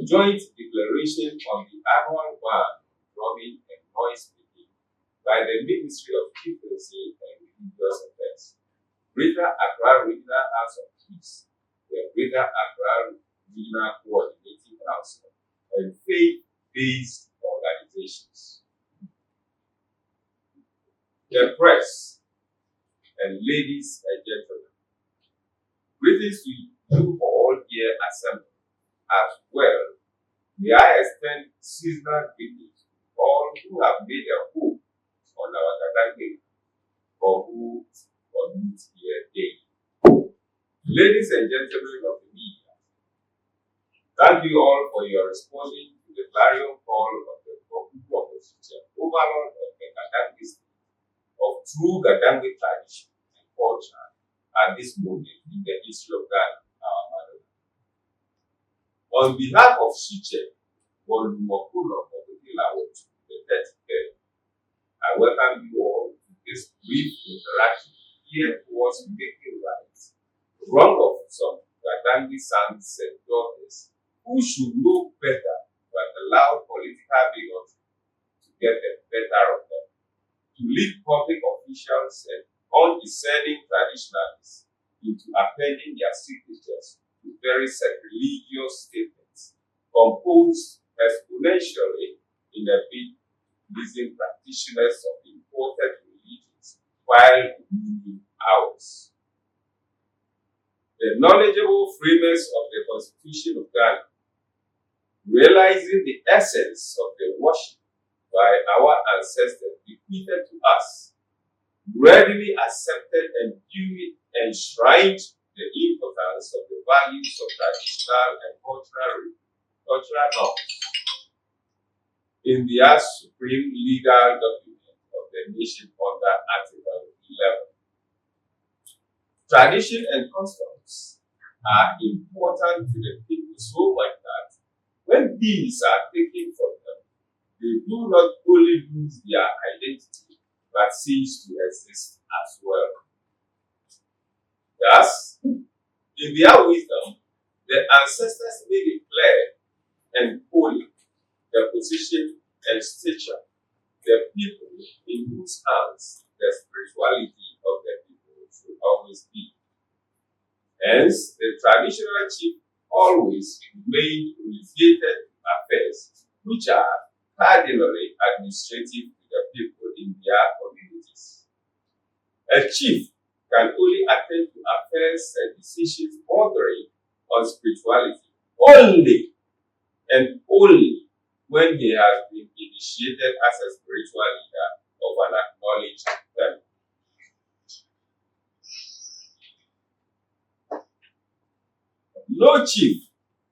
Joint declaration on the annual ban drumming and noisemaking by the Ministry of Chieftaincy and Religious Affairs, Greater Accra Regional House of Peace, the Greater Accra Regional Coordinating Council, and faith-based organizations. The press and ladies and gentlemen, greetings to you all here assembled. As well, may I extend seasonal greetings to all who have made a home on our Gadange or who commute here daily. Ladies and gentlemen of the media, thank you all for your responding to the clarion call of the Gborbu Wulormo overlord of the Gadange state of true Gadange tradition and culture at this moment in the history of Ghana, our motherland. On behalf of Gborbu Wulormo of the 33rd, I welcome you all to this brief interaction geared towards making right the wrong of some Gadange sons and daughters who should know better but allow political bigotry to get the better of them, to lead public officials and undiscerning traditionalists into appending their signatures to very sacrilegious statements composed exponentially in a bid to pleasing practitioners of imported religions while ruling ours. The knowledgeable framers of the Constitution of Ghana, realizing the essence of the worship by our ancestors bequeathed to us, readily accepted and duly enshrined the importance of the values of traditional and cultural norms in their supreme legal document of the nation under Article 11. Tradition and customs are important to the people so much that when these are taken from them, they do not only lose their identity but cease to exist as well. Thus, in their wisdom, the ancestors made it clear and holy the position and stature the people in whose hands the spirituality of the people should always be. Hence, the traditional chief always remained related to affairs which are cardinally administrative to the people in their communities. A chief can only attend to affairs and decisions bordering on spirituality only and only when he has been initiated as a spiritual leader of an acknowledged family. No chief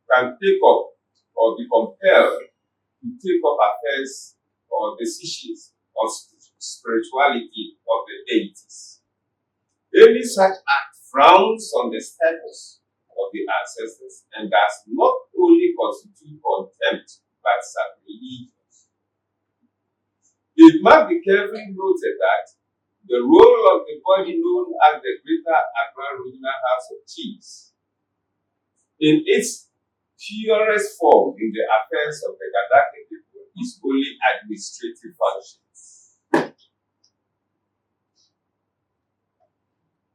can take up or be compelled to take up affairs or decisions on spirituality of the deities. Any such act frowns on the status of the ancestors and does not only constitute contempt but sacrilegious. It must be carefully noted that the role of the body known as the Greater Accra Regional House of Chiefs in its purest form in the affairs of the Gadake people is only administrative functions.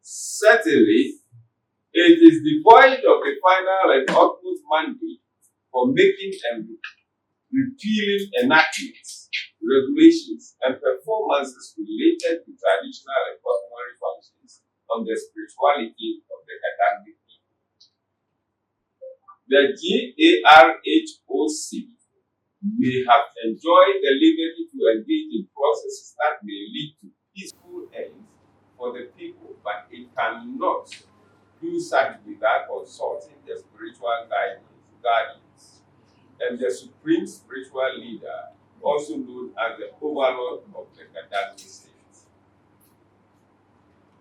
Certainly, it is devoid of the final and utmost mandate for making and repealing enactments, regulations, and performances related to traditional and customary functions on the spirituality of the Gadangme people. The GARHC may have enjoyed the liberty to engage in processes that may lead to peaceful ends for the people, but it cannot do such without consulting the spiritual guardians and the supreme spiritual leader, also known as the overlord of the Gadangme state.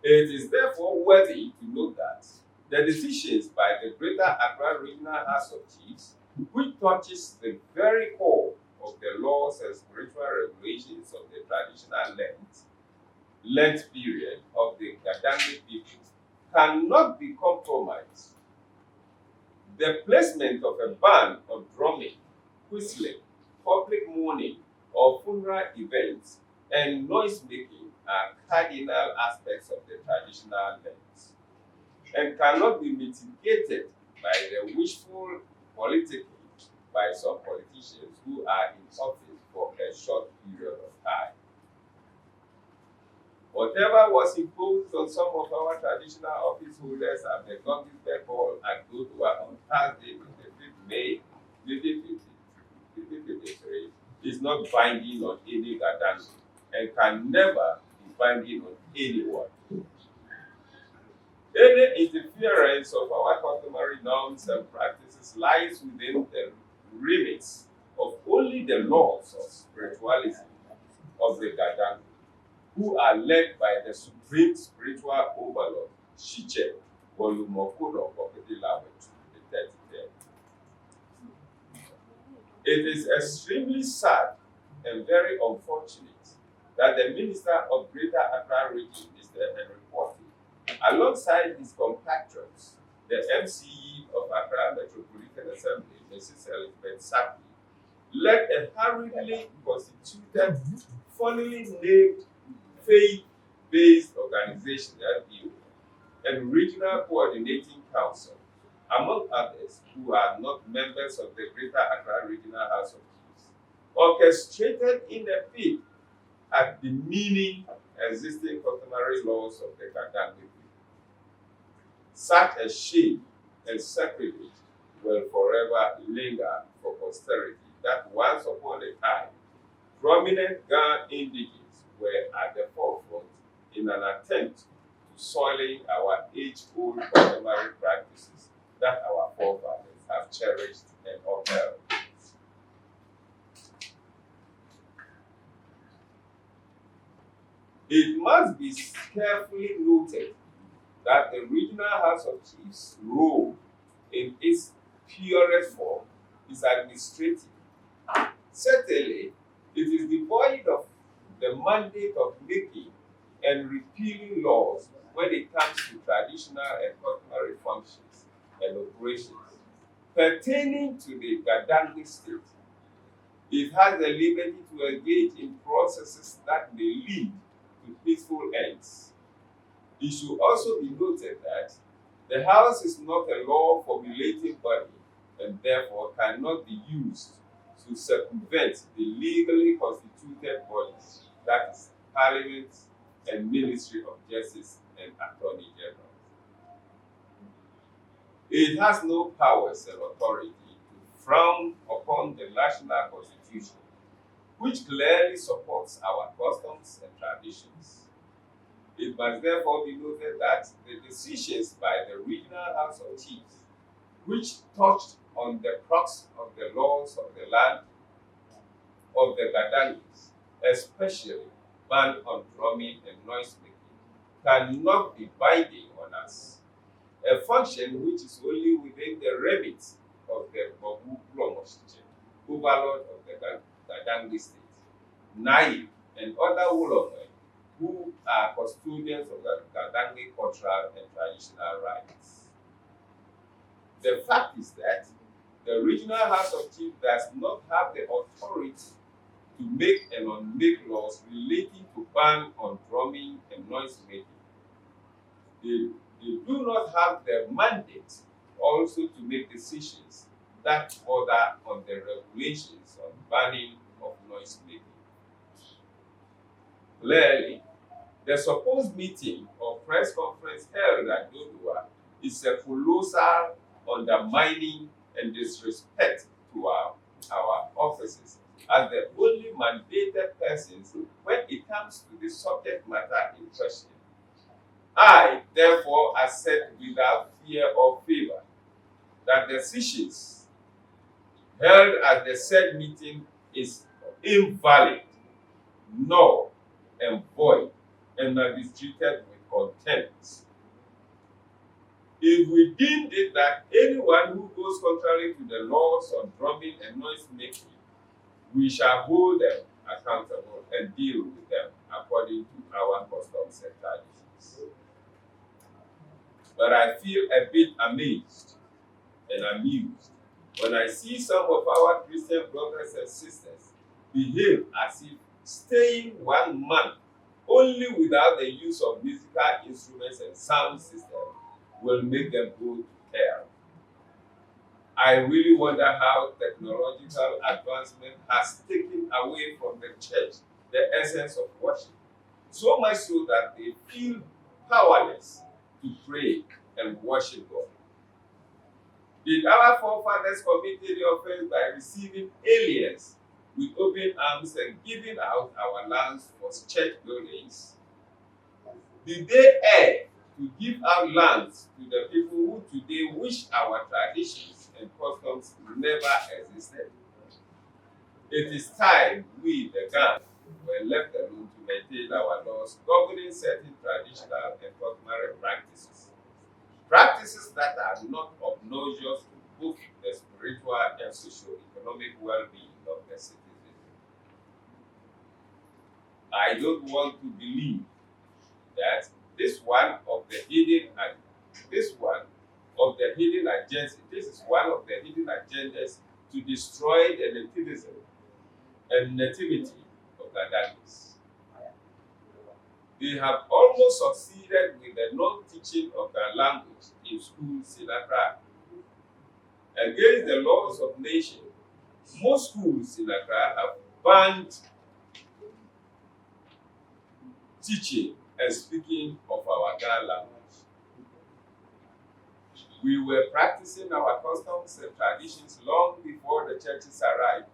It is therefore worthy to note that the decisions by the Greater Accra Regional House of Chiefs, which touches the very core of the laws and spiritual regulations of the traditional Lent period of the Gadangme people, cannot be compromised. The placement of a ban on drumming, whistling, public mourning, or funeral events, and noisemaking are cardinal aspects of the traditional Lent, and cannot be mitigated by the wishful politicking by some politicians who are in office for a short period of time. Whatever was imposed on some of our traditional office holders at the Gogisberg Hall at Dodua on Thursday, 25th May 2023, is not binding on any Gadangme and can never be binding on anyone. Any interference of our customary norms and practices lies within the limits of only the laws of spiritualism of the Gadangme, who are led by the supreme spiritual overlord, Shiche, Wulormo, the 33rd. It is extremely sad and very unfortunate that the Minister of Greater Accra Region, Mr. Henry Porty, alongside his compatriots, the MCE of Accra Metropolitan Assembly, Mrs. Elizabeth Sapi, led a hurriedly constituted, funnily named faith-based organization, LPO, and Regional Coordinating Council, among others who are not members of the Greater Accra Regional House of Chiefs, orchestrated in a bid at demeaning existing customary laws of the Gadangme people. Such a shame and sacrilege will forever linger for posterity that once upon a time, prominent Ga indigenes were at the forefront in an attempt to soiling our age-old customary practices that our forefathers have cherished and upheld. It must be carefully noted that the Regional House of Chiefs' role in its purest form is administrative. Certainly, it is devoid of the mandate of making and repealing laws when it comes to traditional and customary functions and operations pertaining to the Gadangme state. It has the liberty to engage in processes that may lead to peaceful ends. It should also be noted that the House is not a law formulating body and therefore cannot be used to circumvent the legally constituted bodies, that is, Parliament and Ministry of Justice and Attorney General. It has no powers and authority to frown upon the national constitution, which clearly supports our customs and traditions. It must therefore be noted that the decisions by the Regional House of Chiefs, which touched on the crux of the laws of the land of the Gadangmes, especially ban on drumming and noisemaking, cannot be binding on us, a function which is only within the remit of the Gborbu Wulormo, overlord of the Gadangme state, naive and other Wulormo who are custodians of the Gadangi cultural and traditional rights. The fact is that the regional House of Chiefs does not have the authority to make and unmake laws relating to ban on drumming and noise making. They do not have the mandate also to make decisions that border on the regulations on banning of noise making. Clearly, the supposed meeting or press conference held at Dodua is a colossal undermining and disrespect to our offices as the only mandated persons when it comes to the subject matter in question. I, therefore, assert without fear or favor that decisions held at the said meeting is invalid, null, and void, and are treated with contempt. If we deemed it that anyone who goes contrary to the laws on drumming and noise making, we shall hold them accountable and deal with them according to our customs and traditions. But I feel a bit amazed and amused when I see some of our Christian brothers and sisters behave as if staying 1 month only without the use of musical instruments and sound system will make them go to hell. I really wonder how technological advancement has taken away from the church the essence of worship, so much so that they feel powerless to pray and worship God. Did our forefathers commit any offense by receiving aliens with open arms and giving out our lands for church buildings? Did they err to give out lands to the people who today wish our traditions and customs never existed? It is time we, the gang, were left alone to maintain our laws governing certain traditional and customary practices. Practices that are not obnoxious to both the spiritual and socio-economic well-being of the citizens. I don't want to believe that this is one of the hidden agendas to destroy the nativism and nativity of Gadangis. They have almost succeeded with the non-teaching of their language in schools in Accra. Against the laws of nation, most schools in Accra have banned teaching and speaking of our Ghana language. We were practicing our customs and traditions long before the churches arrived.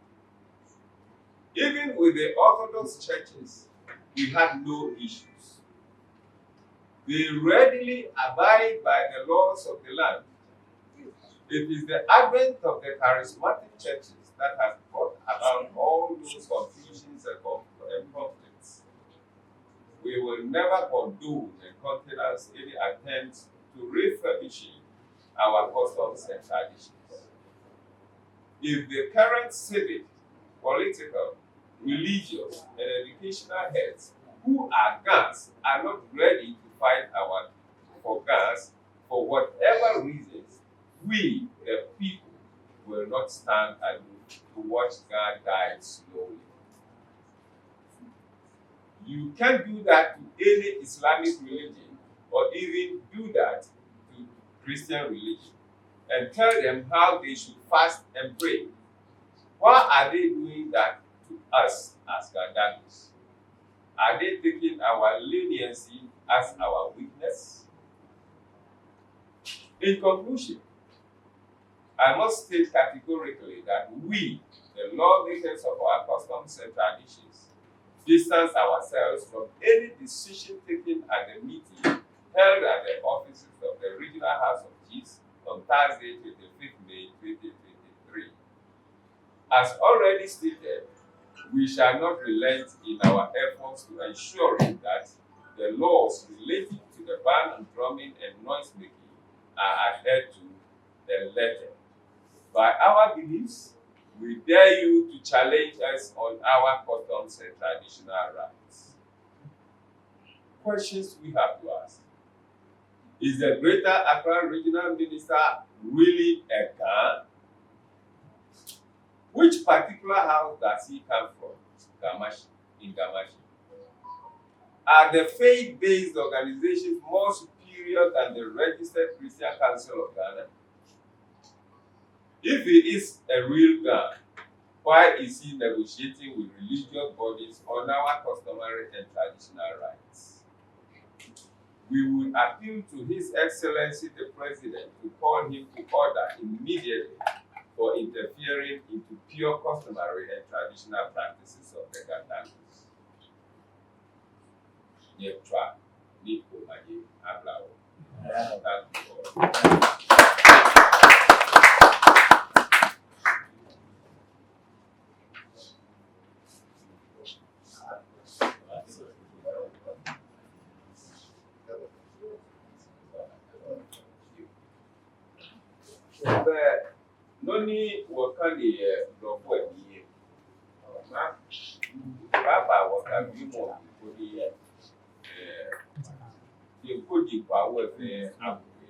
Even with the Orthodox churches, we had no issues. They readily abide by the laws of the land. It is the advent of the charismatic churches that has brought about all those confusions and conflicts. We will never condone and countenance any attempts to refurbishing our customs and traditions. If the current civic, political, religious, and educational heads who are guns are not ready to fight for guns for whatever reasons, we, the people, will not stand aloof to watch God die slowly. You can't do that to any Islamic religion or even do that to Christian religion and tell them how they should fast and pray. Why are they doing that to us as Gadangis? Are they taking our leniency as our weakness? In conclusion, I must state categorically that we, the lawmakers of our customs and traditions, distance ourselves from any decision taken at the meeting held at the offices of the Regional House of Chiefs on Thursday, 25th May 2023. As already stated, we shall not relent in our efforts to ensuring that the laws relating to the ban on drumming and noise making are adhered to the letter. By our beliefs, We dare you to challenge us on our customs and traditional rights. Questions we have to ask. Is the Greater Accra Regional Minister really a Ghan? Which particular house does he come from? Gamashi, in Gamashi. Are the faith-based organizations more superior than the Registered Christian Council of Ghana? If he is a real Ghan, why is he negotiating with religious bodies on our customary and traditional rights? We would appeal to His Excellency the President to call him to order immediately for interfering into pure customary and traditional practices of the Ghanaians. Yeptra, Nico, Maye, Ablao. Thank you all. Noni wakani Gborbu emiye. Baba wakabi mo kodi kodi kwa wefe abwe.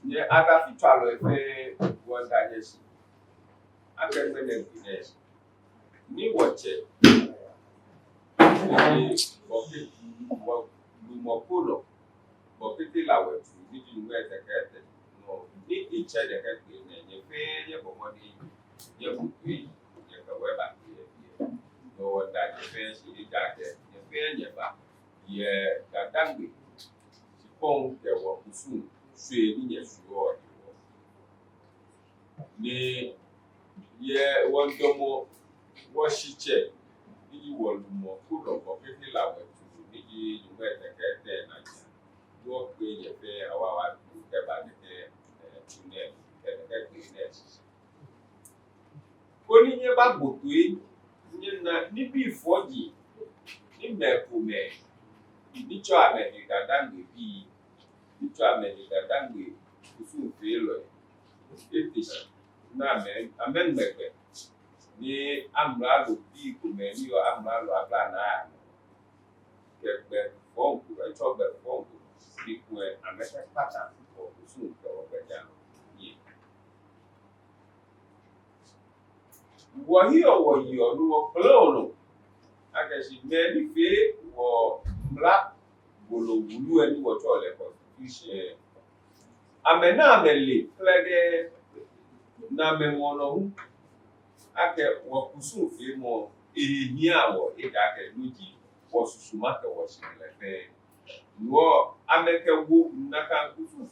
Nye aga fitwalo efe wanda yesu. Aga mene gune. Ni wache. Ni lumokolo. Bokiti la wetu. Ni juwe tekete. No. Ni iche dekete. Nye fe ye bomoni. Ye bukwi. Ye kaweba. No wanda ye fe shiri dake. Ye fe ye ba. Ye gadangwe. Sipong ke wakusu. Swe ni ye suyo. Ni ye wandomo washiche. Ni walumo kulo. Bokiti la wetu. Ni juwe tekete na ye. Yo kwe ye fe awawa. Keba neke tune. Kebe kwe. Koni nye ba botwe. Ni bi foji. Ni mekume. Ni cho Amerika dangwe bi. Ni cho Amerika dangwe kusu felo. Etish. Na amen mekwe. Ni amralo bi kume. Ni yo amralo abla na. Kebe fonku. Echo be fonku. Ni kwe Amerika pata. Kusu kwa wajano. Wahio no klono agashi many fe wo mla bolo wulu eni wo to le constitution amena amele klede na memono hu ake wo kusu fe mo ehia wo idake luji wo susuma ke wo sile fe wo ameke wo naka kusu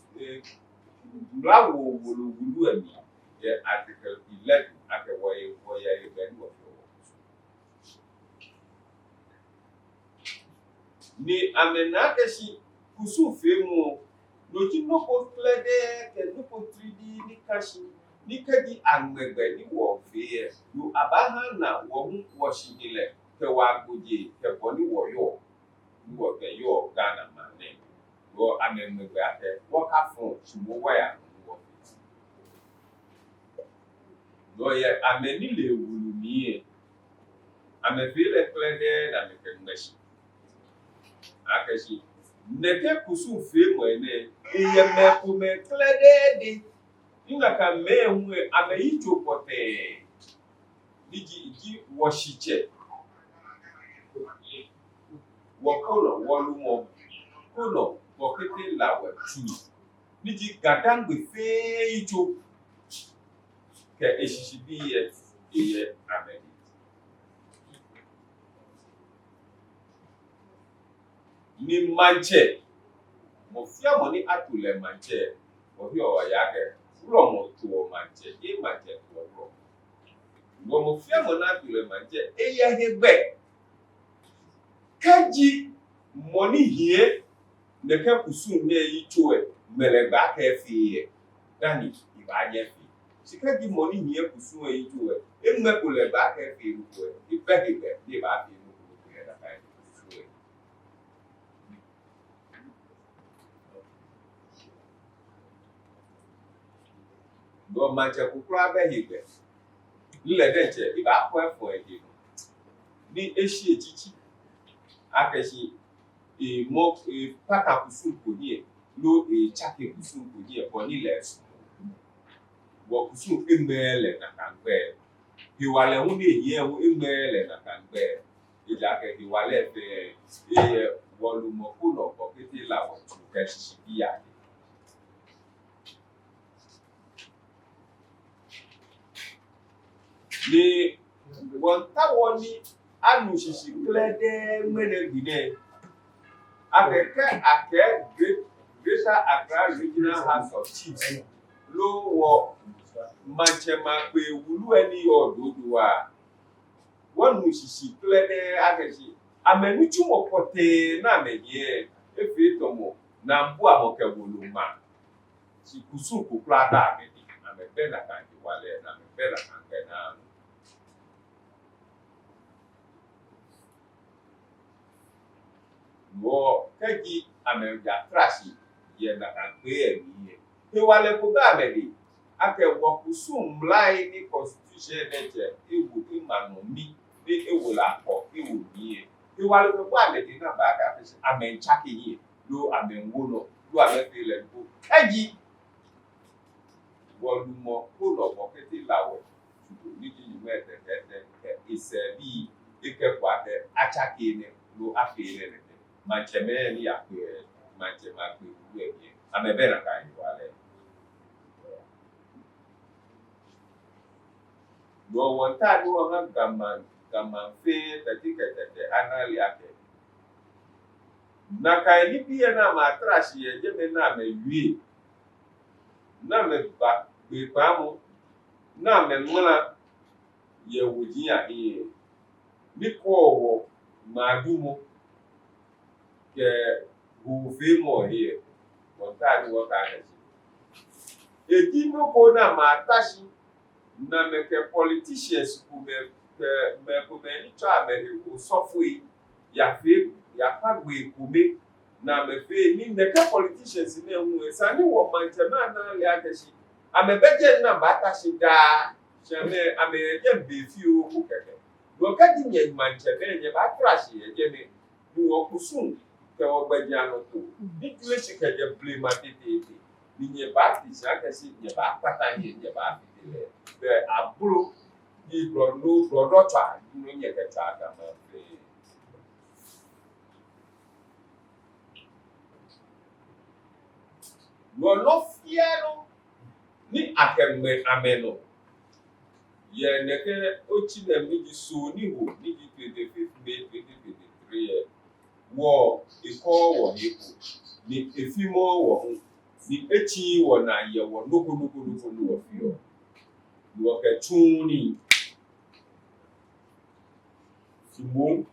mla wo bolo wulu eni the article 11 ake wo ye ben wo ni amena keshi kusu femu no ti no ko klede ke no ko 3D ni kashi ni kedi angbegbe ni wo fe yo abaha na wo hu wo shigile ke wa goje ke boni wo yo ni wo ke yo Ghana mane wo amemegbe ate wo ka fun sumo wa ya wo no ye ameni le wulu mi ame feel klede na me ke ngashi akashi neke kusu femu ene iye mekume klede inga ka mehu ame icho pote iji washiche wakolo walumo kono bokete lawe tu niji gadangbe fe icho ke eshishibi ye ame ni manche mo fia mo ni atule manche mo bi o ya ke furo mo to manche e manche to ro mo fia mo na atule manche e ya hegbe kaji money here ne ka kusu ne yi choe melegba ka fi dani ibaje fi sika di money here kusu yi choe e me ko le ba ka fi ru ko e be ke di ba fi ru ko ke da kai kusu no manche kukura be hebe le denche iba kwa fo ege ni eshi echichi akeshi mo pata kusunku ni lo chake kusunku ni ko ni les wo kusunku emele na kangbe hiwale hu ni ye hu emele na kangbe ija ke hiwale be Wulormo ko no ko kete la wo tu ke shishi biya ni won ta woni anu shishi klede mene gide Greater Accra Regional House of Chiefs lo wo manchema pe wulu eni ododo wa wonu shishi klede akeshi amenu chumo pote na menye efe tomo na mbu amoke Wulormo si kusuku plata amedi amebe na kanji wale na amebe na kange na wo keji ameja trashi ye na kange emi he wale ko ba amedi ake wo kusum lai ni constitution neje ewu imanomi ni ewu la ko ewu biye he wale ko ba amedi na ba ka fi amenchake yi lo amenwono lo amefile ko keji Wulormo ko lo ko kete lawo ni ji mete tete isebi ikekwa de achake ne lo afele ne mancheme ni akwe manchema akwe uwe bi amebe na kan wale do wonta do ha gaman fe tete anali ake na kan ni bi na ma trash ye je me na me wi na me ba be pamu na me mla ye wujin ya hi ni ko wo ma dumo ke hu fe mo here wonta ni wo ka ne edi no ko na ma tashi na me ke politicians ku me ko me ni cha me ko sofui ya fe ya pagbe ku me na me fe ni ne ke politicians ne hu esa ni wo manchema na le akeshi amebeje na ba tashi da cheme ameje be fi o ku keke do ka di nye manchema nye ba crash ye je me ni wo kusun ke wo gbaja no to ni tuwe shike je blame atete ni nye ba ti akeshi nye ba pata nye ba fitele be aburo ni bro twa ni nye ke ta ga ma fe no fiero ni akemme ameno ye neke ochi na mi di so ni ho ni di 25th May 2023 wo iko wo hipo ni efimo wo ni echi wo na ye wo noko wo fio wo ke tuni simo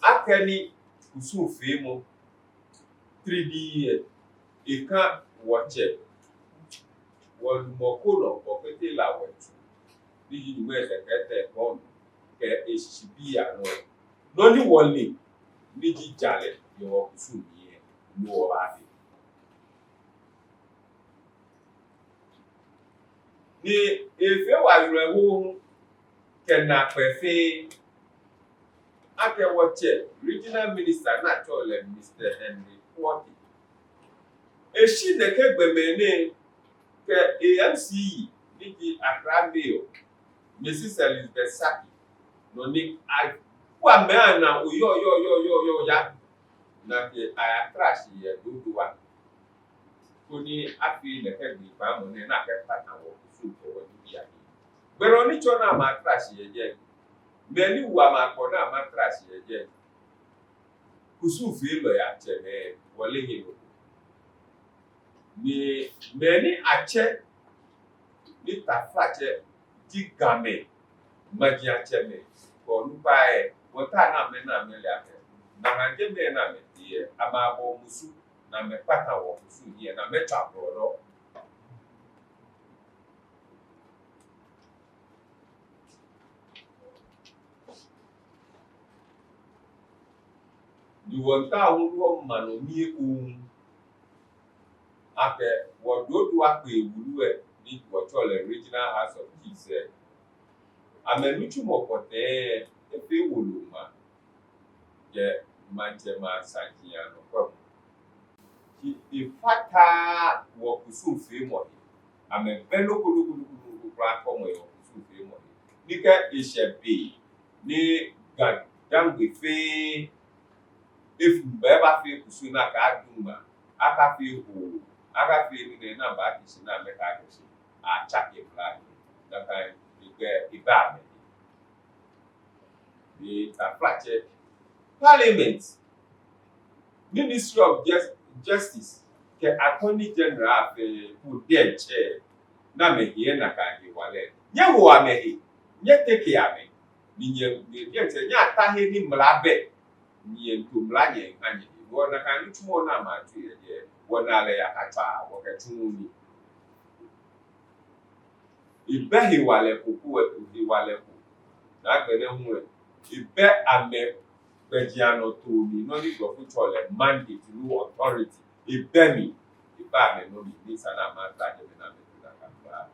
akeni kusu femo 3D eka woche Wulormo ko no ko kete la wetu ni ni me sekete kon ke eshibi ano no ni wole ni ji jale yo kusu ni no ba de ni efe wa yurewo ke na pefe ake woche regional minister na chole Mr. Henry Kwoti eshi ne ke gbemene ke ANC ni di Accra Mayor Mrs. Elizabeth Saki no ni kwa me ana yo ya na ke aya trash ye duduwa kuni afi ne ke gbi pa mo ne na ke pata wo su ko wo di ya gbero ni chona ma trash ye je me ni wa ma ko na ma trash ye je kusu fi lo ya che me wole he ni me ni ache ni tafache di game magia cheme ko nupa wota na me le ake na hanje me na me die ama bo musu na me pata wo musu die na me chabro ro ni wonta wo mano mi ake wododo ape wulu ni what's the regional house of chiefs said. Amenuchu mokote efe woluma ye manjema sanjia no kwa ifata wo kusufe mo ame belo kulu platform yo kusufe mo nika ishebe ni gadangwe fe if beba fe kusu na ka duma aka fe ho aka fe ni na ba kisi na me ka kisi a chake plan da kan iba the Parliament, Ministry of Justice, the Attorney General who their chair, na me here na ka hi wale. Nya wo amehi, nya take ame. Ni nya ta he ni mlabe. Ni entu mlanye anye. Wo na kan ni tumo na ma tu ye ye. Wo na le yakata wo ke tunu ni. Ibe hi wale kuku hi wale ku. Na gbe ne hu ibe ame Bejiano to me, no need to put all a mandate, no authority. Ibe me, ibe ame no me, this and a man that you can make that.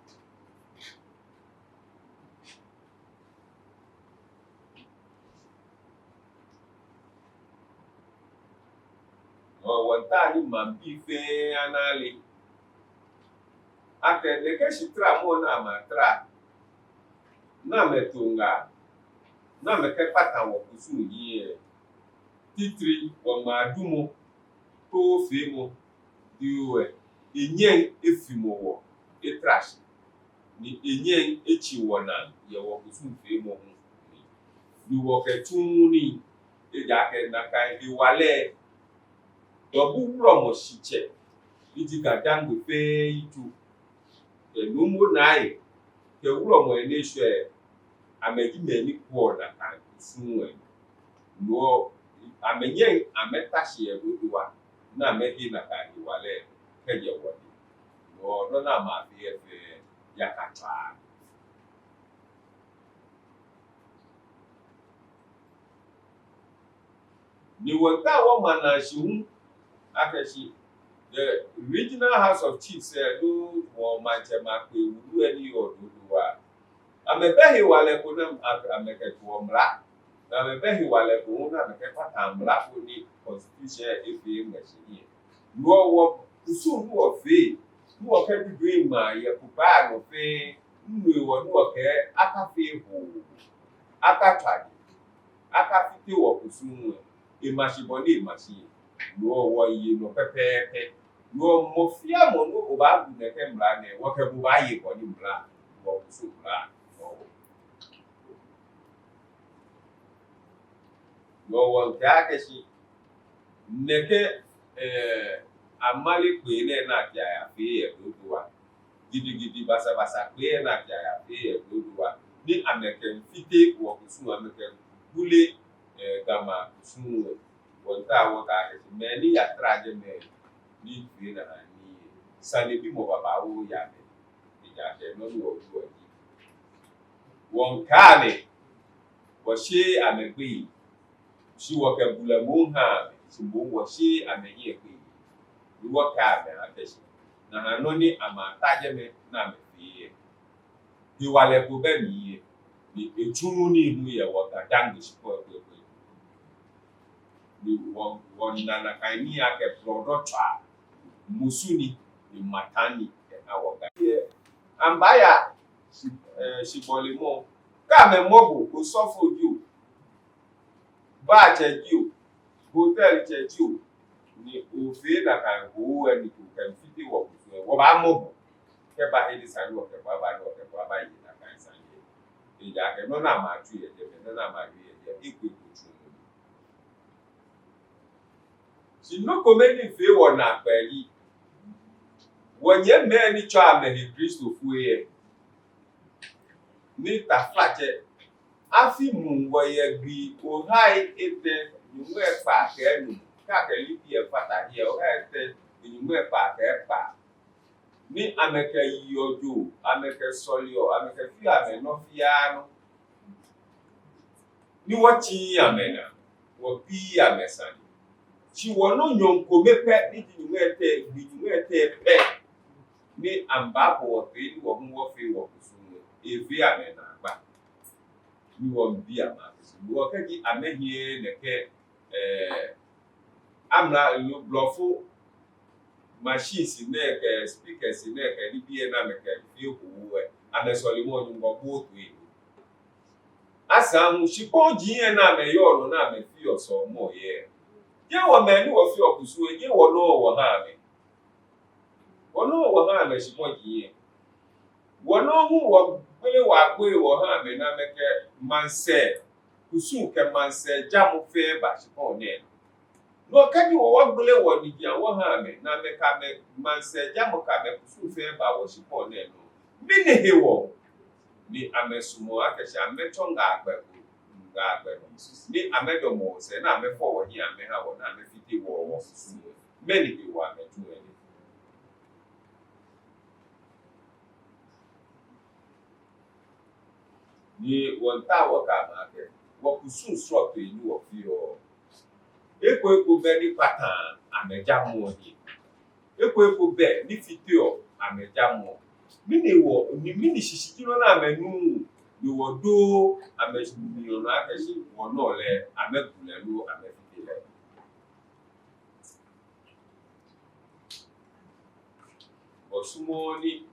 Oh, one time, man, be fair and ali. After the cash tra more na matra. Na me tunga. Na me kepata wo kusu ye. Titri wa madumo to femo diwe enyen efimo wo etrash ni enyen echi wona ye wo kusu femo ho ni wo ketuni eja ke na kai iwale Gborbu Wulormo shiche iji gadangwe fe itu enumo nai ke Wulormo eneshe ameji meni ko na kan kusu no amenye ametashi ebuduwa na mehi na kani wale keje wodi no na ma bi efe yakata ni wonta wo mana shiwu akashi the regional house of chiefs do wo manchema pe wulu eni oduduwa amebehi wale ko na ameketu omra na mebehi wale ko na mekepata amra ko ni constitution efe ngashini no wo kusu wo fe no ke bi ma ye kuba no fe nwe wo no ke aka fe ho aka twade aka fiti wo kusu no imashibo ni imashi no wo yi no pepepe no mofia mo no oba bu ne ke mra ne wo ke bu ba yi ko ni mra wo kusu mra no one kakeshi neke amali kwene na kya ya fe edoduwa gidi basa kwe na kya ya fe edoduwa ni ameke fite wo kusu ameke bule gama kusu wonta wo kakeshi meni ya traje me ni kwe na ni sane bi mo baba wo ya me ya ke no wo wo won kane wo she amegbe shi wo ke bulamo ha simbo wo shi amenye pe ni wo ka be ateshi na hano ni amataje me na me fi bi wale ko be mi ni etunu ni hu ye wo ka dangu shi ko pe ni wo na kai ni ake product musuni ni matani na wo ka ambaya shi bolimo ka me mobo ko sofo ju ba cheju hotel cheju ni ofe na kan ho ani ko kan fiti wo ko wo ba mo ke ba he disani wo ke ba ba yi na kan san ye ja ke no na ma tu ye je no na ma ri ye ikwe ko tu si no komeni fe wo na pa yi wo nye me ni cho ameni Kristo fu ye ni ta flache afi mu wo ye gbi o hai ete nu e pa ke nu ka ke li bi e pata ye o ete nu e pa ke pa ni ameke yojo ameke solio ameke fi ame no fiano ni wo chi amena wo bi amesani chi wo no nyonko mepe ni nu ete pe ni amba bo pe ni wo mo fe wo kusu evi ame na agba ni wo bi ama wo ka ji amehie ne ke amra lo blofo machines ne ke speakers ne ke ni bi na me ke fi hu ame so le mo nyu bo to asa mu shipo ji na me yo no na me fi oso mo ye je wo me ni wo fi okusu je wo no wo ha me wono wo ha me shipo ji wono hu wo gbele wa gbe wo ha me na me ke manse kusu ke manse jamu fe ba shipo ne no ka ji wo gbele wo ni ja wo ha me na me ka me manse jamu ka me kusu fe ba wo shipo ne no mi ne he wo ni amesumo akese ametonga agbe ni amedomo se na amefo wo hi ame ha wo na amefiti wo sumo many bi wo ametu eni ni wonta wo ka ma ke wo kusun so pe ni wo fi o eko be ni patan ameja mo hi eko be ni fiti o ameja mo mini wo ni mini shishikiro na amenu ni wo do ameshini yo na keshi wo no le amegule lu amefiti le osumo ni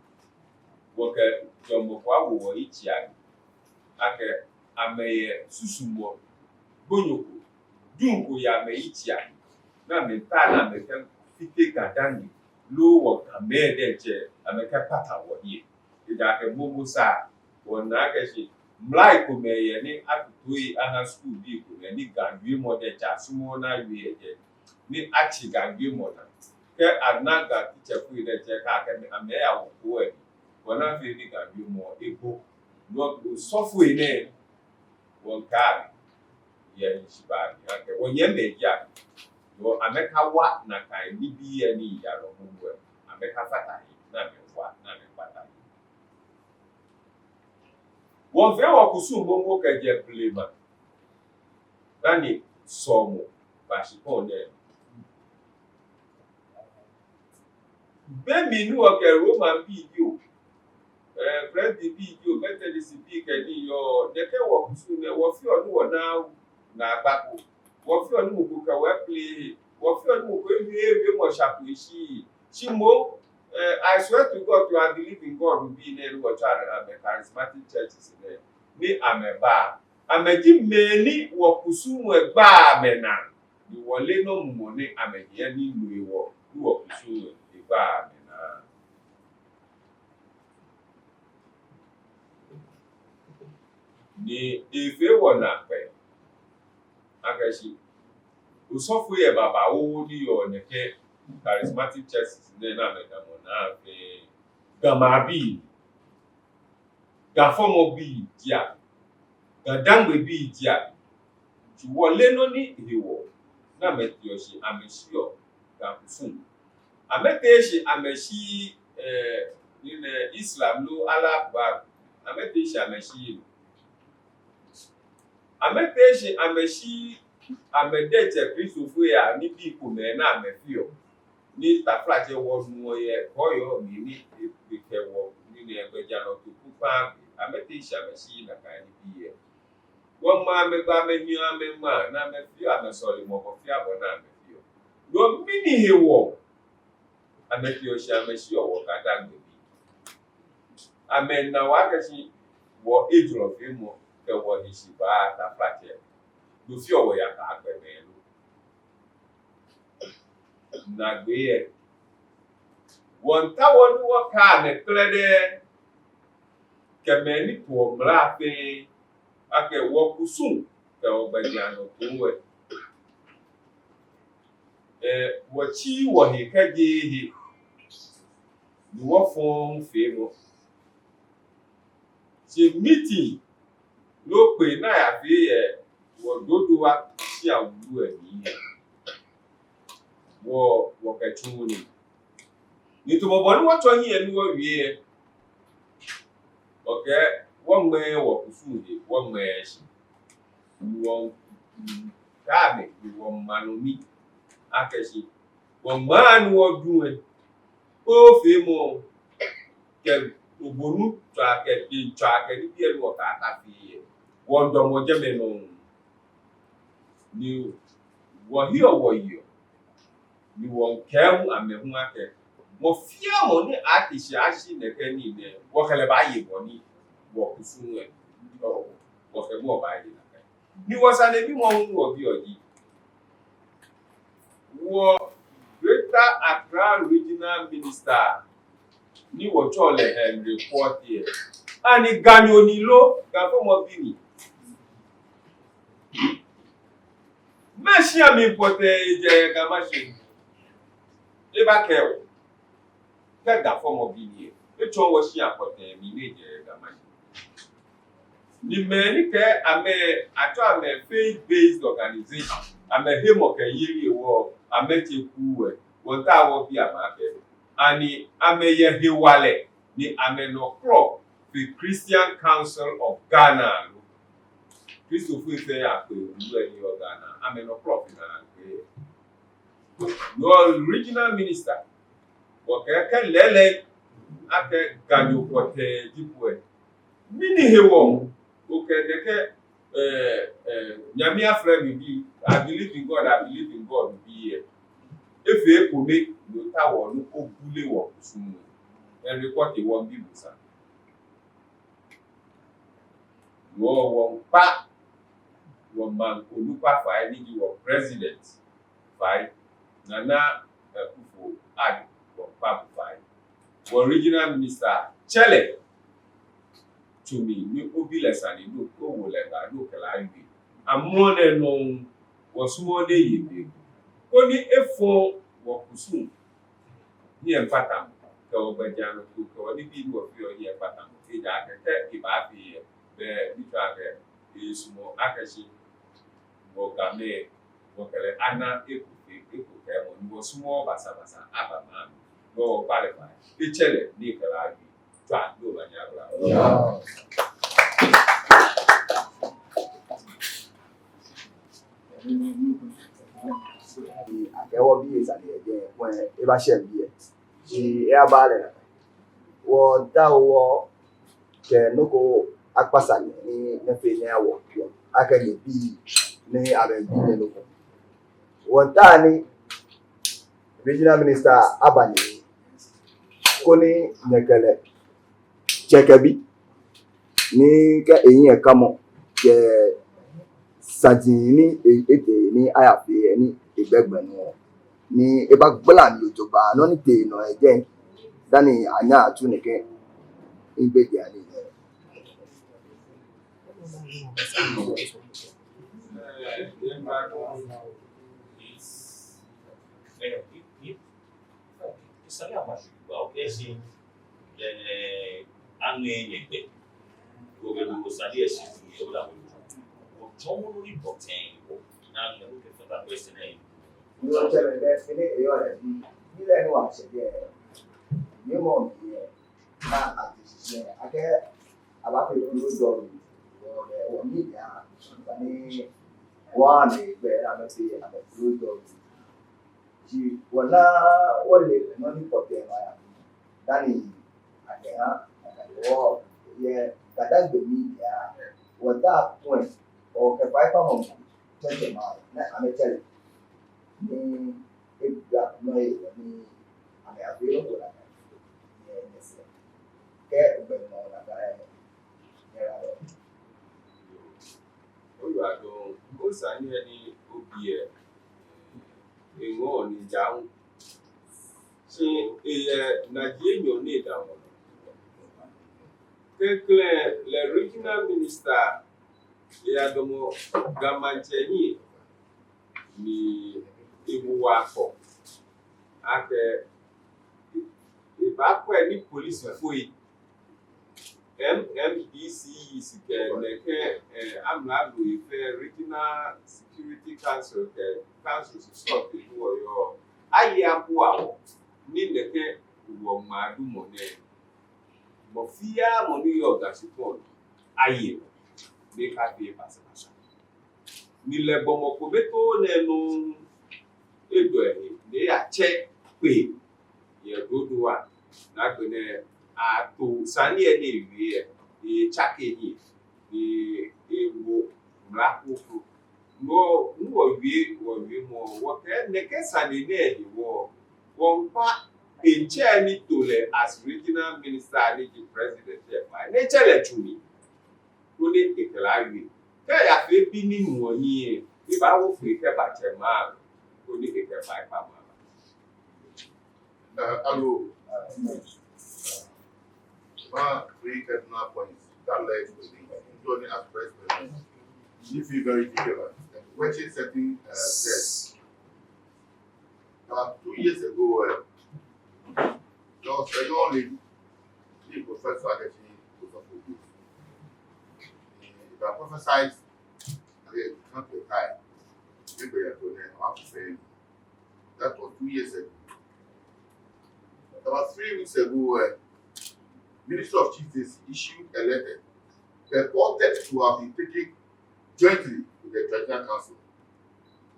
wo ke jomo kwa wo ichi ake ameye susumo bonyoko dunko ya me ichi na me ta na me ke fiti gadani lo wo kame de je ameka pata wo hi ida ke musa wo na keshi mlai ko me ye ni atutui aha school bi ko ni gandwi mo de cha sumo na wi eje ni achi gandwi mo na ke anaga teacher ku de je ka ke ame ya wo ko e wona fi ni gandwi mo ego no sofu ine won ka ye shiba ni ake won ye meja yo ameka wa na kai ni bi ye ni ya ro mu ameka fata na me wa na me pata wọ́n fẹ́ wọ kùsù gbogbo kẹjẹ plema lani sọmù bàṣípọ̀ náà bẹ́ẹ̀mì inú ọkẹ̀ roman pídíò fẹ́ẹ̀dì pídíò mẹ́tẹ̀lẹ́sì bí kẹ́ni yọ dẹ́kẹ́ wọ kùsù náà wọ́n fi ọdún wọ̀ náà nà àgbàkù wọ́n fi ọdún mọ̀kù kẹwẹ́ plé wọ́n fi ọdún mọ̀kù ewé mọ̀ ṣàpò ìṣí ṣí mo I swear to God you are believing God will be in any watch charismatic churches there. Ni ameba ameji meni wo kusumu egba amena ni wole no mo ni ameje ni lu ewo ni wo kusumu egba amena ni efe wo na pe akashi usofu ye baba wo ni yo neke charismatic churches ni na amena mo na fe gamabi gafomo bi dia gadangbe bi dia ti wọlé no ni iwo na metioshi ameshio ga kusun ameteshi ameshi ni Islam lo alakbar ameteshi ameshi amedeje Kristo ya ni bi ko me na amefio ni taflaje wo nu ye koyo mi ni ikewo ni egbeja lo to pupa ameteshi ameshi na kan ni bi ye wọ́n máa mẹ́gbà mẹ́mí àmẹ́mà náà mẹ́fí àmẹ́sọ̀lẹ̀ mọ̀kọ̀ fí àbọ̀ náà mẹ́fí ọ̀. Yọ mínì ìwọ̀ àmẹ́fí ọ̀ṣẹ́ àmẹ́sí ọ̀wọ̀ kàdá gbèbí. Àmẹ́nà wà kẹ́sí wọ éjùlọ̀ fí mọ̀ kẹwọ̀ ìṣìbá àtàfàjẹ́ ló fí ọ̀wọ̀ yàtà àgbẹ̀mẹ̀ ló. Nàgbé ẹ̀. Wọ́n táwọn ní wọ́n ká àmẹ́tẹ́rẹ́ dẹ́ kẹmẹ́ ní pọ̀ mìíràn àfẹ́ ake wo kusum ke ogbediano tunwe wo chi wo he kaje he ni wo fon fe mo ti meeting ló pè na ya fi wo dodo wa si awulu ni wo ketun ni to bo ni wo to yin enu wo wie okay wọ́n mọ ẹwọ̀ kùsùn yìí wọ́n mọ ẹ̀ṣin wọ́n káàmì wọ́n mmanụ mi akẹ́ṣin wọ́n máa ní wọ́n dún ẹ̀ ó fẹ́ mọ́ ke ubonu track di bi elu ka aka fi won do mo je me no ni wo hiyo ni won kem amehu ake mo fia mo ni atishi ashi ne ke ni ne wo kele ba yi bo ni wo kusun e wo ke mo ba yi na ni wo sa ne bi mo hu wo bi oji wo Greater Accra Regional Minister ni wo chole report here ani ganyo ni lo ga fo mo bi ni machine mi pote je ga machine e ba ke o ke ga fo mo bi ni e cho wo shi apote mi ni je ga machine ni me ni ke ame faith based organization ame hemo ke yiri wo ame ti ku we won ta wo bi ama ke ani ame ye hewale ni ame no club the Christian Council of Ghana Christopher say ape wu eni o Ghana ame no club na ke no regional minister wo ke lele ake ganyo pote dipwe mini hewo o ke de ke nyame afra mi bi I believe in God bi here efe ekome no ta wo no ogule wo sumu and report e won bi musa wo pa wo man olupa fa ni wo president fa nana kufo ad wo pa fa wo regional minister chele to me ni obi lesani no ko wo le ga no kala yi amone no wo sumo de yi oni efo wo kusun ni empata ke obaja no ko ni bi wo fi o ni empata ke ja ke ba fi be bi tra ke isumo akashi wo game wo kele ana ekuke mo ni wo sumo basa aba ma no qualify e chele ni kala bi tra do ba nya bra àtẹ́wọ́ bí ìsàlẹ̀ ẹ̀jẹ̀ fún ẹ bá ṣẹ̀ bí ẹ ṣe ẹ bá rẹ̀ wọ́n dá owó kẹ lóko apàṣàlẹ̀ ní mẹ́fẹ́ ní àwọ̀ akẹ́lẹ̀ bí ní àbẹ̀bí ní lóko wọ́n dá ní regional minister abàlẹ̀ kó ní nyẹ̀kẹ̀lẹ̀ jẹ́kẹ̀bí ní kẹ́ èyí ẹ̀ka mọ̀ kẹ́ sàtìyìn ní ètè ní àyàfẹ́ ní ìgbẹ́gbẹ̀nu ní eba gbọ́là ní òjòba náà ní tèèna ẹ̀jẹ̀ dání àná àtúnìkẹ́ ìgbèdì àní. Io c'è le io di lei non c'è io mo ma anche aveva più giorni o mi ya ni wa ni be a me più giorni ci wala wale non ni pote ma ya dani akena wo ye kadang de mi ya wada point o ke pai pa mo tete ma na ame tele ni ebga no ni ame avero ko la ni nese ke be no la ka era o yo ado o sa ni eni obi enwo ni jaun se Nigeria ni da won le regional minister ya domo gamancheni ni ibu wako ake ibakwe ni police foi MDC isike neke amla lo ife regional security council ke council stop iwo yo aye apo awo ni neke wo madu mone mo fia mo ni yo ga support aye de ka be pasapasa ni le bomo ko beto lenu edo ehi ni ache pe ye dodo wa na gbene to Sunday anyway, a chake wo mraku no we more what can Sunday near one part in chair need to as regional minister and president by nature to me. Only take a live. Tell ya baby ni money if I will free about a man, only take a 5 pounds. Hello. One three cardinal points that led to the joining as president. You feel very difficult. Which is setting says 2 years ago, there was a young lady, the professor actually was of the if I prophesied, I not the time. Maybe I told them how to say that was 2 years ago. About 3 weeks ago, Minister of Justice issued a letter purported to have been taken jointly with the Traditional Council.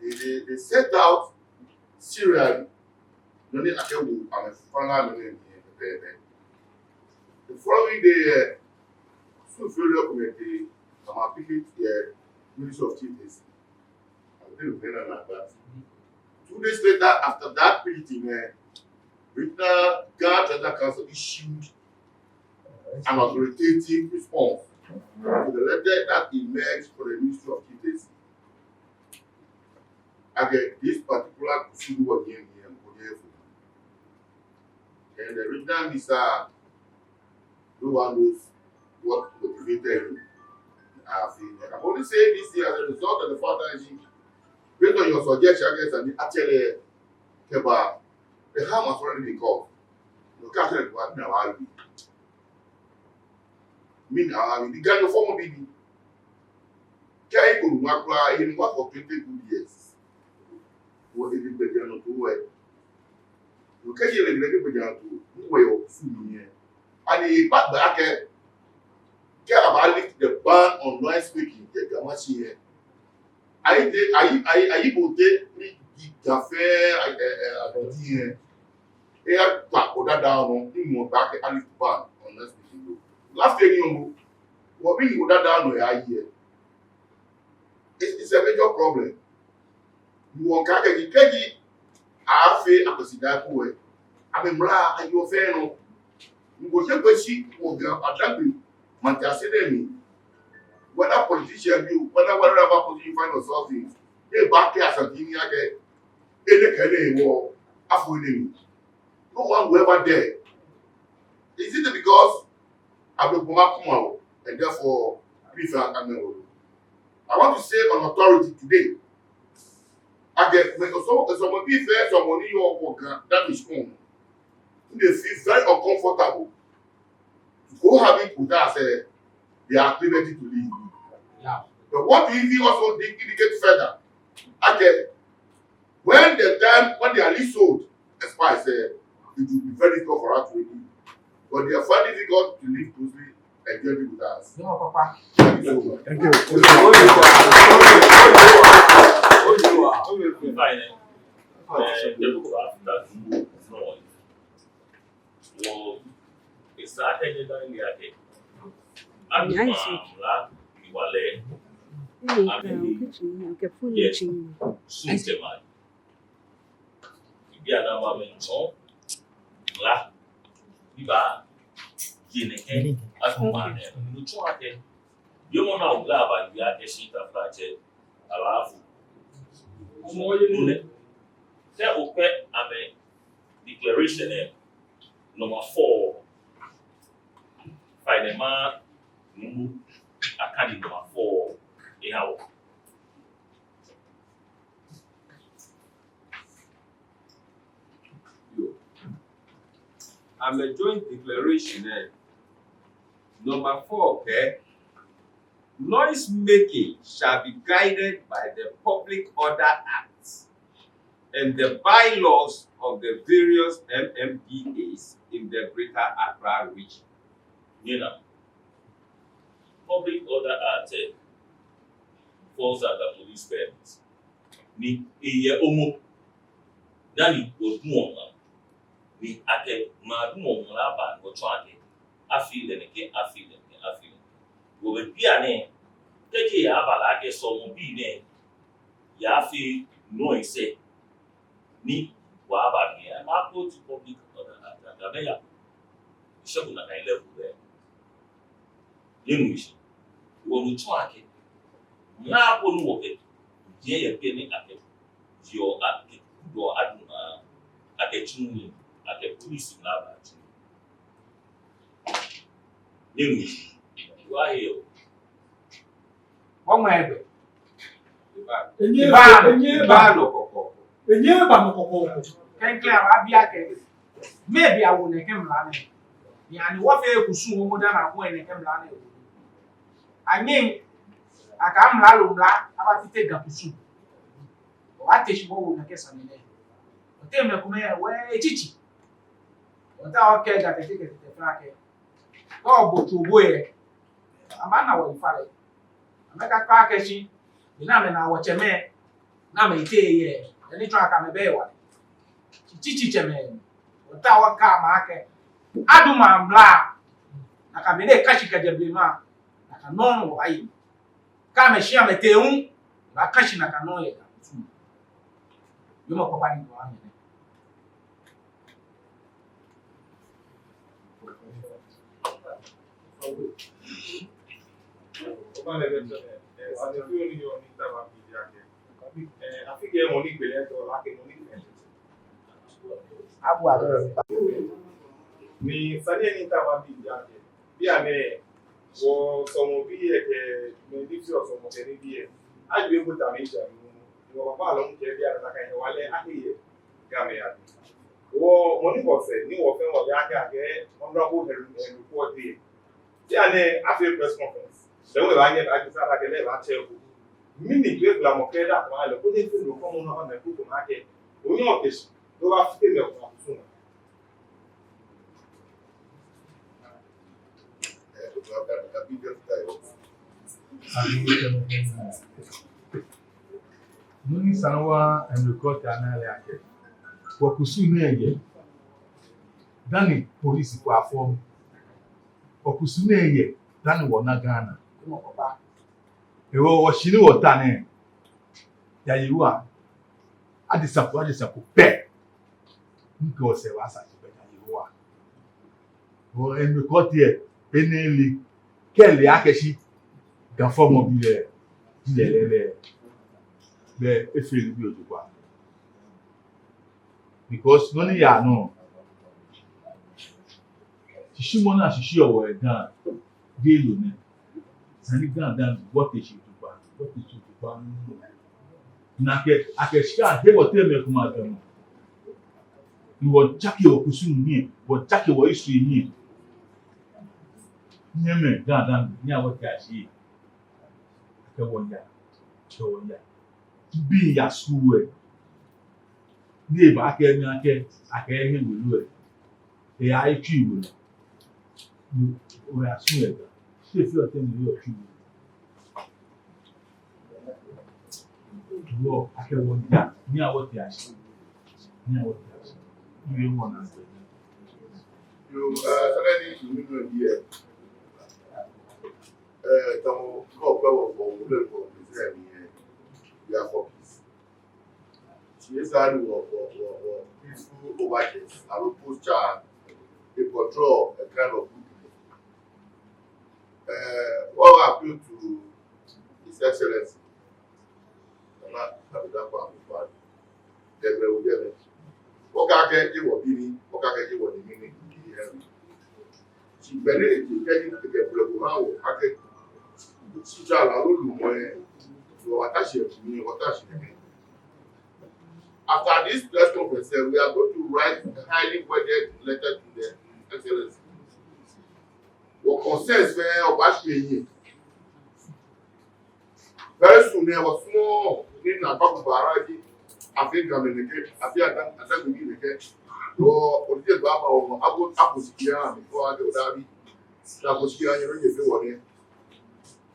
They set out serially. The following day, failure committee, applied the Minister of Justice. I think like that. 2 days later, after that meeting, Regional Traditional Council issued an authoritative response to the letter that emerged for the Ministry of Justice. Again, this particular issue was here and the regional minister, no one knows what motivated him. I can only say this year as a result of the fact that based on your suggestion, and actually, the harm has already been caused. You can't tell it what now. The guy of former baby. Can you work in what for 20 good years? What is it that you're not doing? You can't hear the way of food. And the back care about the ban on noise making. I able to take the affair air back or that down on back and ban on noise making. Last year, you what we would that down where here. It's a major problem. You want to get I feel a consider way. I mean, blah, and you're fair. No, you go to a sheep or a Mantasini. Whether politician you, whatever position you find yourself in, they back here as a thing again. Any kind of war, affording. No one will ever dare. Is it because I will come out and therefore prefer Amero? I want to say on authority today. Again, when someone be fair, someone in your work that is home. They feel very uncomfortable to go have it with us. They are liberty to leave. Yeah. But what if you also indicate further? Again, when they are least sold, as far as it will be very difficult for us to leave. But they are finding it difficult to live closely and journey with us. No, Papa. Thank you so much. Thank you. It's not any time we are here. I'm yes. System. If you are not moving on, la, you are getting as a man. You try to. You want to grab and you are getting the flat. Alafu. There open a declaration number 4. Find a man academy number 4 in our. I'm a joint declaration number 4, okay? Noise making shall be guided by the Public Order Acts and the bylaws of the various MMDAs in the Greater Accra region. You know, Public Order Act falls under police permits. Ni eye omo nani odun ona ni ake ma dun omo la ba go try ake afeeling again. Wo be bia ne teje ya abala ke so mo bi ne ya fi noise ni wa ba bi ma go to public order da ya ishabu na kai level there yenuishi wo no tun ake na ko no wo ke je ye pe ni ake yo ake do aduna ake chunu ake police na ba chunu yenuishi wa here ọmọ ẹgbẹ Ba no koko. enye ba mo kọkọ kẹńkẹ abia kẹ maybe awo nẹkẹ mla ne yani wọfẹ ekusu wo mo dana ko nẹkẹ mla ne anyin aka mla lo mla aba fite gapusu o ate shi wo nẹkẹ sanene o te me kuma we echichi o ta o ke ga te fra ke ko bo tu bo ye amana wo ifale ameka ka keshi ina me na wo cheme na me ite ye ni twa ka me be wa chichi cheme o ta wa ka ma ke aduma mbla na ka me ne kashi ka deblema na ka non wo ayi ka me shi ame teun ba kashi na ka non ye ka tu yo mo papa ni ko ame ne abu ado ni sani ni ta wa bi yake bi ame wo somo bi ke me di fi somo ke ni bi e aju e buta me ja ni wo papa lo nke bi ara ka ni wale ahiye ga me ya wo mo ni ko se ni wo fe wo ya ka ke honorable heru ko di ti ane afi press conference le wo ba nye ba ti sa ke le ba che ko mini pe la mo ke da ko ale ko ni fi lo ko mo na me ku ko ma ke o ni o ke lo ba fi me ko fun Muni sanwa emrekọta n'ala ake. Wakusu na-eye. Dani polisi kwa afọ. Wakusu na-eye. Dani wọna Ghana. mo papa Ewo washini wọta ne. Ya yiwa. Adisapo pe. Nke ose wasa chipe ya yiwa. Wo emrekọta ye. Eneli. Kele akeshi. Gafọ mo bile. Dilelele. Be efeli bi ojukwa. Because noni ya no. Shishi mo na shishi owo egan. Gelo ne. Sani gan dan what is ojukwa. What is ojukwa. Na ke akeshika he wo te me kuma gan. Iwo chaki wo kusu ni, wo chaki wo isu ni. Nyeme gan dan nya wo ka shi. Ke wo ya. Bi ya suwe ni ba ake ni ake he wulu e ya ichu iwu ni o ya suwe ga se fi o te ni yo chu wo ake wo ya ni awo ti ashi ni wo na se You already you here. Tamo ko ko wo ko Israel here. We are for peace. She is a peaceful overtures. I will post a control a kind of what I appeal to His Excellency. What can I get you? What can I get you? What the meaning? She better getting to get blood. She shall allow after this press conference, we are going to write a highly worded letter to the Excellency. What concerns where Obashiri very soon there was small in a back of Baraji, I think I'm in the gate, I feel I don't believe the gate. Or the Baba or Abusikia before I go down. Abusikia, you know, you feel one here.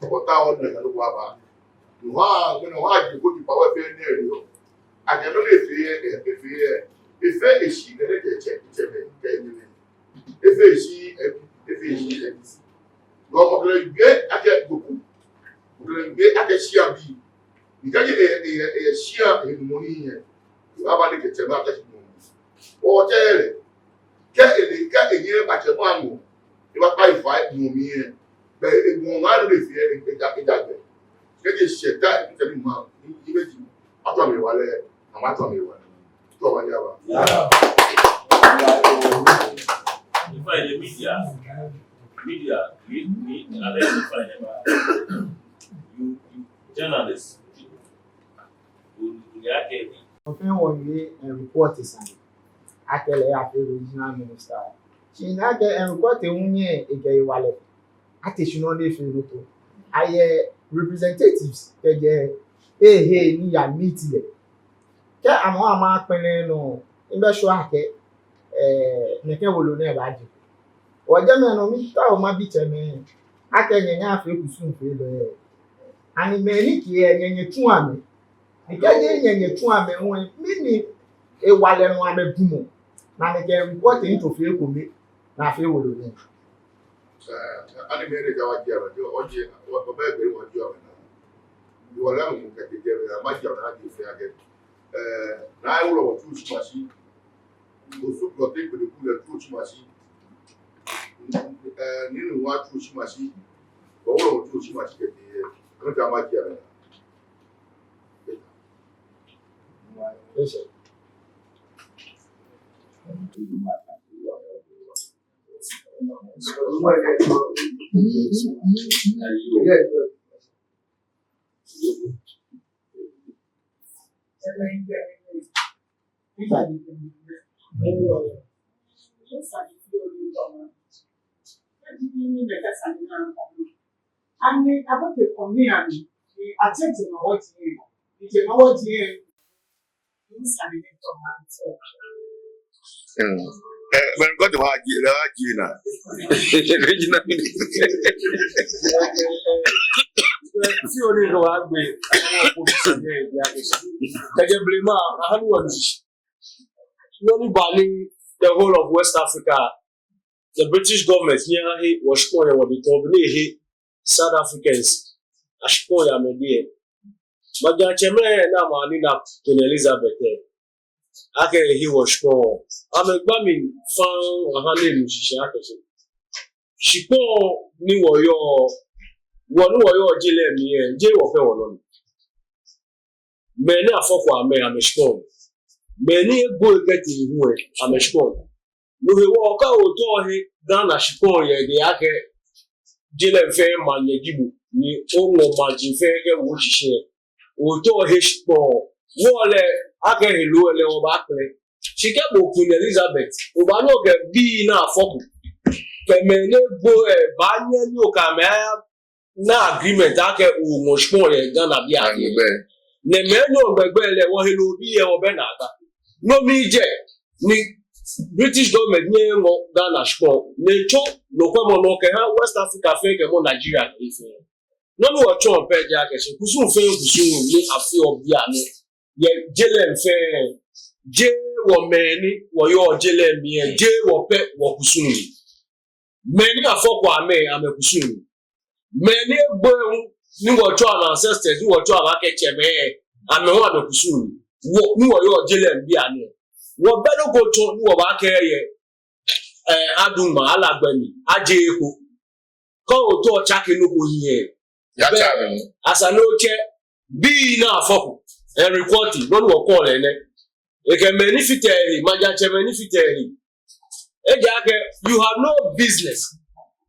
What I want to know. Wow, you know why you put the power near you. I can only fear if she check. If she if he is. No, I get Gborbu. I get share be. Because a share in money here. You have a little table that or tell it. Get a year back a one. You are 5 no me. But it won't matter if you get that. Get a share that you can mount. Even after me, while I'm after me. In fact, the media, we identify them. You journalists, you react. Often when we report is actually a regional minister. She not get report a woman a gay wallet. Attention if you look. I representatives hey ni ya meeting. Ke àwọn ama pinne no imbe so ake neke wolo na ba ji o je me no mi ta o ma bi cheme ake nyenya afa ekusu nfe do ani me ni ki nyenye tu ame ni ke nyenye tu ame won mi ni e wale no ame bumo na me ke report into fe ekome na fe wolo ni ani me re gawa ji ara jo oje o ba be won jo ame na you wala mo ke ke ma ji ara di fe age na I will have two machine. Go so protect the cooler two machine. Nearly one two machine. But all of two machine. I don't have my yes sir and about the community, the attempt in what you know what you when got the Gina. Si o ni ro agbe àwọn opposition dey ya blame how one no bani the whole of West Africa. The British government here was calling what the top South Africans ashkoya medie maga cheme na mani na Queen Elizabeth ake he was called amegba mi fan ahale mi sise akese shipo ni woyo jile mi je wo fe won me ni afoko ame ameshko me ni egbo eketi ihu ameshko no he wo ka o to he Ghana shipo ye de ake jile fe manye gibu ni o mo maji fe ke wo sise o to he shipo wo le ake helu ele o ba pe shike bo Queen Elizabeth o ba no ke bi na afoko pemene bo ba nye ni o ka me na agreement ake o mo shpo ye Ghana bi ake ne me no gbegbe ele wo helu bi e o be na ata no mi je ni British government nye ngo Ghana shpo ne cho lo kwa mo no ke ha West Africa fe ke mo Nigeria ife no mi wo cho pe ja ke se kusu fe kusu ni afi obi ame ye jele fe je wo meni wo yo jele mi je wo pe wo kusu ni meni afoko ame kusu ni meni gbo ni wo cho an ancestors ni wo cho aba ke cheme ame wo ame kusu ni wo ni wo yo jele mi ane wo bedo go to ni wo ba ke ye aduma alagbeni aje eko ko o to chake no ko yin ya ta mi asano che bi na afoko and reporting no wo call ene e ke benefiteri maja che benefiteri e ja ke you have no business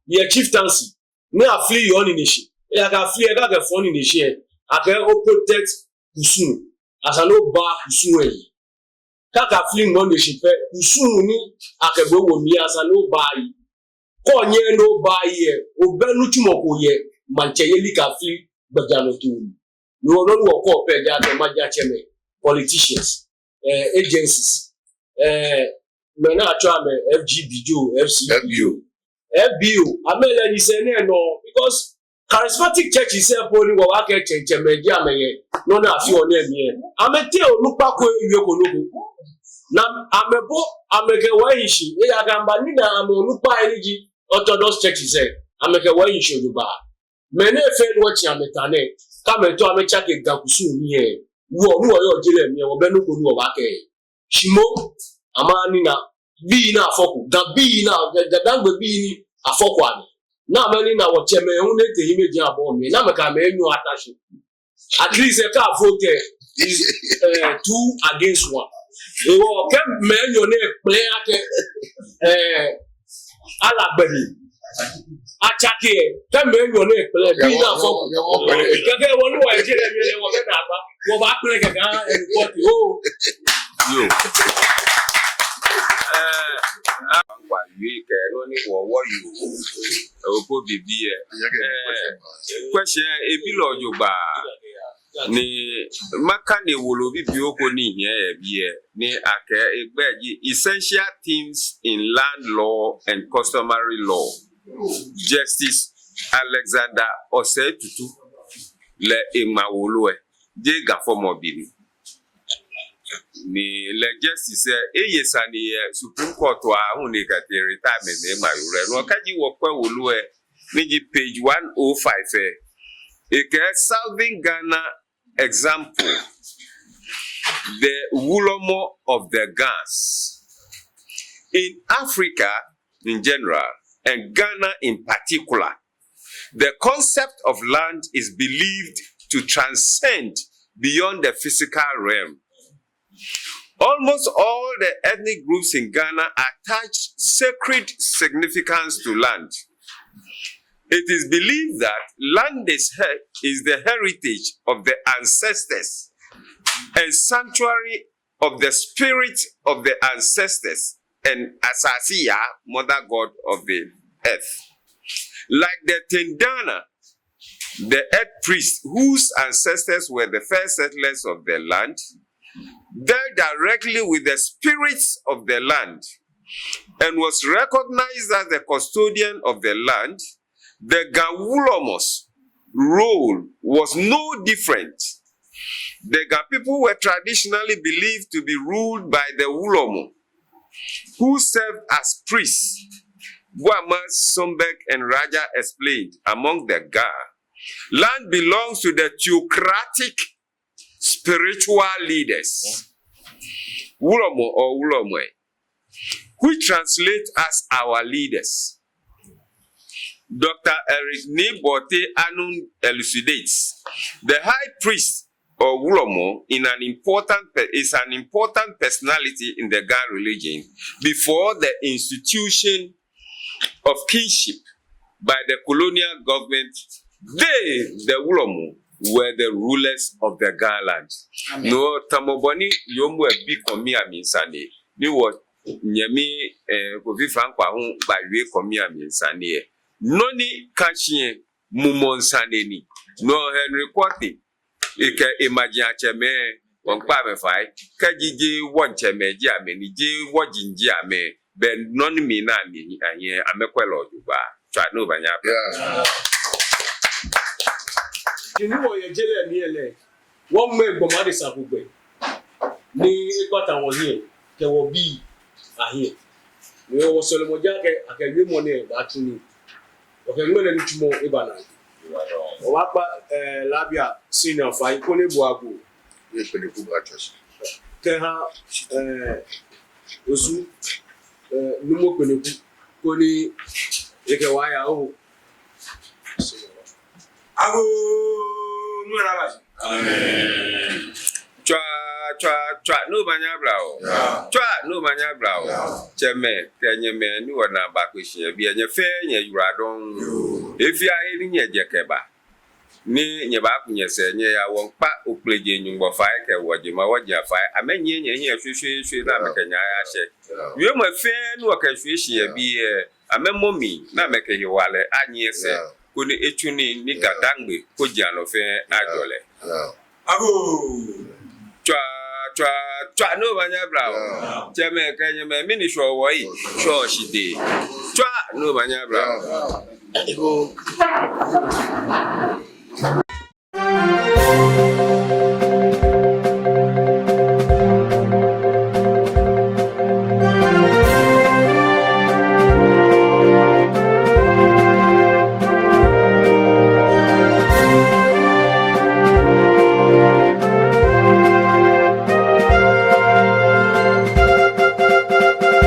ye chieftaincy ni afli yo ni nishi e ka afli e ka ke fon ni nishi e ake o protect kusun asano ba kusun e kaka fling no nishi pe kusun ni akegbe wo mi asano ba yi ko nye no ba yi o benu tumo ko ye manche ye li ka fli gbajalo tu no wo ko pe ja to maja cheme politicians agencies me na atwa me FGBjo FBO amele ni se ne no because charismatic church is poli wo wa ke chenche meji ameye no na afi oni emi amete olupa ko iwe ko logo na amebo ameke wa yishi e ya gamba ni na ame olupa eriji Orthodox church say ameke wa yin shoduba me na fe no chi ametane ka me to amecha ke gakusu ni e wo nu oyo jire mi e wo be no ko nu o ba ke shimo amani na bi na afoku da bi na da dangbe bi ni afoku ani na amani na wo cheme hu ne te imeji abo mi na me ka me enyu atashi at least e ka vote is 2 against 1 e wo ke me enyu ne play ake alagbeni achake ke me enyu ne play bi na afoku ke wo nu wa jire mi le wo be na ba wo ba play ke ga e report o yo Wa we ke no ni wo you o ko bibi question e bi lo Yorùbá ni maka ne wolo bibi o ko ni here bi ni ake egbeji essential things in land law and customary law. Justice Alexander Osetutu le emawolo je gafomo biri ni le justice eyesani Supreme Court wa hun ni ka retirement e mayure no kaji wo kwa wolu ni page 105 Southern Ghana example, the Wulormo of the Ghans. In Africa in general, and Ghana in particular, the concept of land is believed to transcend beyond the physical realm. Almost all the ethnic groups in Ghana attach sacred significance to land. It is believed that land is the heritage of the ancestors and sanctuary of the spirit of the ancestors and Asasiya, mother god of the earth. Like the Tendana, the earth priest whose ancestors were the first settlers of the land, dealt directly with the spirits of the land and was recognized as the custodian of the land. The Wulormo's role was no different. The Ga people were traditionally believed to be ruled by the Wulormo, who served as priests. Guama, Somberg, and Raja explained among the Ga, land belongs to the theocratic spiritual leaders, Wulormo or Wulormo, which translate as our leaders. Dr. Eric Nibote Anun elucidates the high priest or Wulormo is an important personality in the Ga religion before the institution of kingship by the colonial government. They, the Wulormo, were the rulers of the Ga land. No tamoboni yomu ebi komi aminsane. Ni wo nyemi kofi frankwa hun ba we komi aminsane. Noni kachie mumonsane ni. No Henry Kwati. Ike imagine cheme wonpa me fai. Kajije woncheme ji ame ni je wojinji ame. Ben noni mi na ni anye amekwelo juba. Try no banya. Kinu ye jele mi ele. Won me gboma de sapugbe. Ni ikota won yin ke wo bi ahin. Ni wo solo moja ke akewe mo ne ba tuni. Okay, ngene ni tumo ibana. O wa pa labia senior fa ikole buago. Ye pele ku ba church. Ke ha osu numo pele ku ko ni eke wa ya o. Ago nwera ba. Amen. Chwa no banya brao. Chwa no banya brao. Cheme kenyeme ni wona ba kwehia bi enye fe nye yuradon. Efi a eri nye jekeba. Ni nye ba kunye se nye ya won pa opleje nyungbo fa ke woje ma woje fa amenye nye hia hwehwe na mekanya ya hye. Wie ma fe ni wakahwehia bi amemmomi na mekehi wale anye se kuni etuni ni gadangbe ko jalo fe ajole. Ago Twa no banya brao. Cheme kenye me mini sho wo yi. Sho shide. Twa no banya brao.